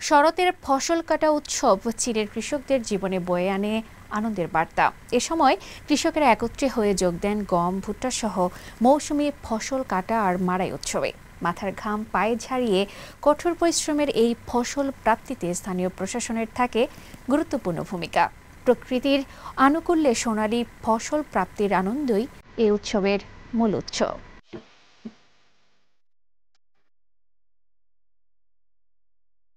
শরতের ফসল কাটা উৎসব চীনের কৃষকদের জীবনে বয়ে আনে আনন্দের বার্তা। এ সময় কৃষকেরা একত্রে হয়ে যোগ দেন গম, ভুট্টা সহ মৌসুমী ফসল কাটা আর মাড়াই উৎসবে। মাথার ঘাম পায়ে ঝাড়িয়ে কঠোর পরিশ্রমের এই ফসল প্রাপ্তিতে স্থানীয় প্রশাসনের থাকে গুরুত্বপূর্ণ ভূমিকা। প্রকৃতির আনুকূল্যে সোনালী ফসল প্রাপ্তির আনন্দই এই উৎসবের মূল উৎস।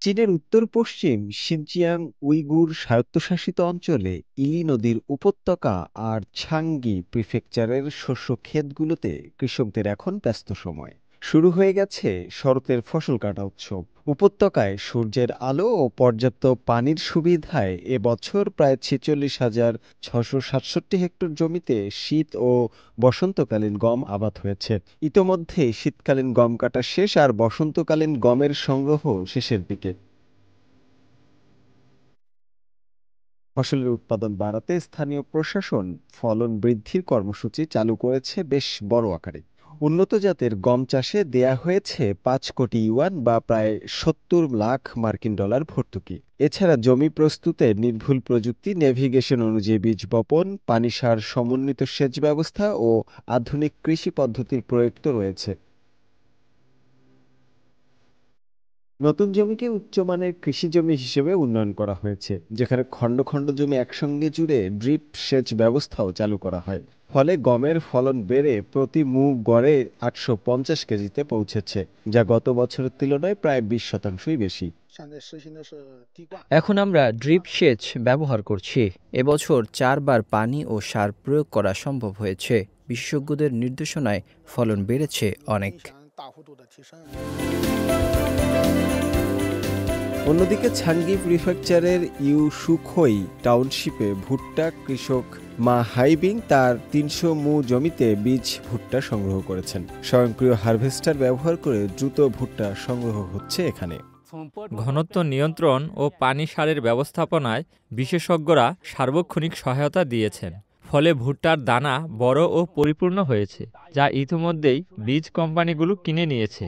চীনের উত্তর-পশ্চিম শিনচিয়াং উইগুর স্বায়ত্তশাসিত অঞ্চলে ইলি নদীর উপত্যকা আর ছাংগি প্রিফেকচারের শস্য ক্ষেতগুলোতে কৃষকদের এখন ব্যস্ত সময়। শুরু হয়ে গেছে শরতের ফসল কাটা উৎসব। উপত্যকায় সূর্যের আলো ও পর্যাপ্ত পানির সুবিধায় এবছর প্রায় ৪৬,৬৬৭ হেক্টর জমিতে শীত ও বসন্তকালীন গম আবাদ হয়েছে। ইতোমধ্যে শীতকালীন গম কাটা শেষ আর বসন্তকালীন গমের সংগ্রহ শেষের দিকে। ফসলের উৎপাদন বাড়াতে স্থানীয় প্রশাসন ফলন বৃদ্ধির কর্মসূচি চালু করেছে বেশ বড় আকারে। উন্নত জাতের গম চাষে দেয়া হয়েছে ৫ কোটি ইউয়ান বা প্রায় ৭০ লাখ মার্কিন ডলার ভর্তুকি। এছাড়া জমি প্রস্তুতে নির্ভুল প্রযুক্তি, নেভিগেশন অনুযায়ী বীজ বপন, পানি সার সমন্বিত সেচ ব্যবস্থা ও আধুনিক কৃষি পদ্ধতির প্রয়োগ তো রয়েছে। নতুন জমিকে উচ্চমানের কৃষি জমি হিসেবে উন্নয়ন করা হয়েছে, যেখানে খণ্ড খণ্ড জমি একসঙ্গে জুড়ে ড্রিপ সেচ ব্যবস্থাও চালু করা হয়। ফলে গমের ফলন বেড়ে প্রতি মুগ গড়ে ৮৫০ কেজিতে পৌঁছেছে, যা গত বছরের তুলনায় প্রায় ২০% বেশি। এখন আমরা ড্রিপ সেচ ব্যবহার করছি। এবছর ৪ বার পানি ও সার প্রয়োগ করা সম্ভব হয়েছে। বিশেষজ্ঞদের নির্দেশনায় ফলন বেড়েছে অনেক। অন্যদিকে ছাংগি প্রিফেকচারের ইউসুখোই টাউনশিপে ভুট্টা কৃষক মা হাইবিং তার ৩০০ মু জমিতে বীজ ভুট্টা সংগ্রহ করেছেন। স্বয়ংক্রিয় হারভেস্টার ব্যবহার করে দ্রুত ভুট্টা সংগ্রহ হচ্ছে এখানে। ঘনত্ব নিয়ন্ত্রণ ও পানি সারের ব্যবস্থাপনায় বিশেষজ্ঞরা সার্বক্ষণিক সহায়তা দিয়েছেন। ফলে ভুট্টার দানা বড় ও পরিপূর্ণ হয়েছে, যা ইতিমধ্যেই বীজ কোম্পানিগুলো কিনে নিয়েছে।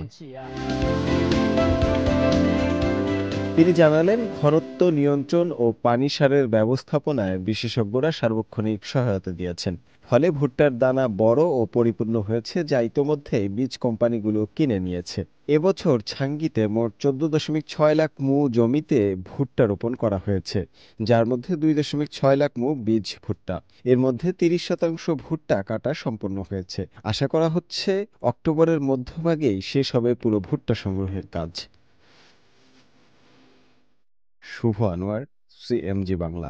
তিনি জানালেন, ঘনত্ব নিয়ন্ত্রণ ও পানি সারের ব্যবস্থাপনায় বিশেষজ্ঞরা সার্বক্ষণিক সহায়তা দিয়েছেন। ফলে ভুট্টার দানা বড় ও পরিপূর্ণ হয়েছে, যা ইতোমধ্যে বীজ কোম্পানিগুলো কিনে নিয়েছে। এবছর ছাংগিতে মোট ১৪.৬ লাখ মু জমিতে ভুট্টা রোপণ করা হয়েছে, যার মধ্যে ২.৬ লাখ মু বীজ ভুট্টা। এর মধ্যে ৩০% ভুট্টা কাটা সম্পন্ন হয়েছে। আশা করা হচ্ছে অক্টোবরের মধ্যভাগেই শেষ হবে পুরো ভুট্টা সংগ্রহের কাজ। শুভ আনোয়ার, সিএমজি বাংলা।